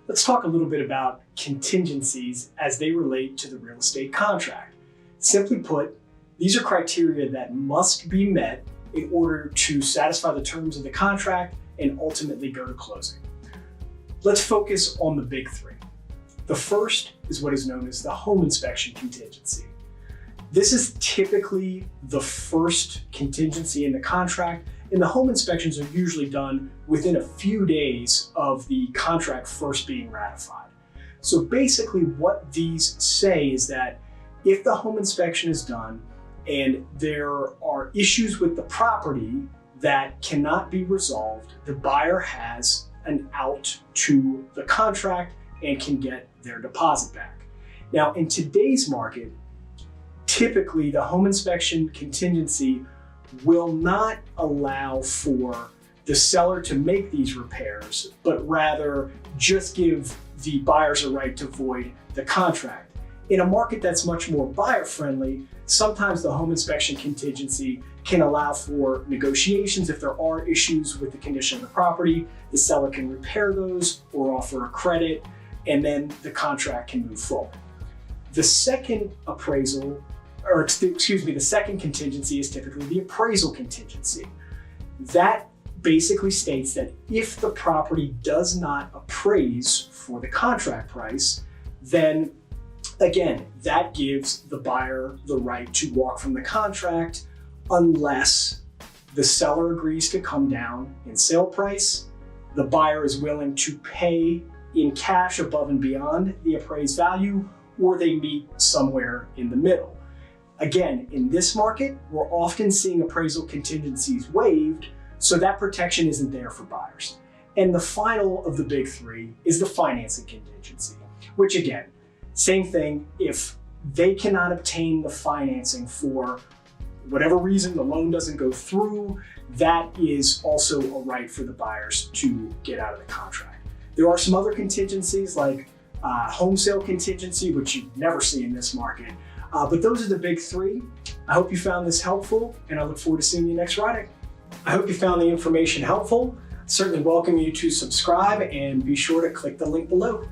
Let's talk a little bit about contingencies as they relate to the real estate contract. Simply put, these are criteria that must be met in order to satisfy the terms of the contract and ultimately go to closing. Let's focus on the big three. The first is what is known as the home inspection contingency. This is typically the first contingency in the contract, and the home inspections are usually done within a few days of the contract first being ratified. So basically what these say is that if the home inspection is done and there are issues with the property that cannot be resolved, the buyer has an out to the contract and can get their deposit back. Now, in today's market, typically the home inspection contingency will not allow for the seller to make these repairs, but rather just give the buyers a right to void the contract. In a market that's much more buyer friendly, sometimes the home inspection contingency can allow for negotiations. If there are issues with the condition of the property, the seller can repair those or offer a credit, and then the contract can move forward. The second the second contingency is typically the appraisal contingency. That basically states that if the property does not appraise for the contract price, then again, that gives the buyer the right to walk from the contract unless the seller agrees to come down in sale price, the buyer is willing to pay in cash above and beyond the appraised value, or they meet somewhere in the middle. Again, in this market, we're often seeing appraisal contingencies waived, so that protection isn't there for buyers. And the final of the big three is the financing contingency, which again, same thing, if they cannot obtain the financing for whatever reason, the loan doesn't go through, that is also a right for the buyers to get out of the contract. There are some other contingencies like home sale contingency, which you never see in this market. But those are the big three. I hope you found this helpful, and I look forward to seeing you next Friday. I hope you found the information helpful. I certainly welcome you to subscribe and be sure to click the link below.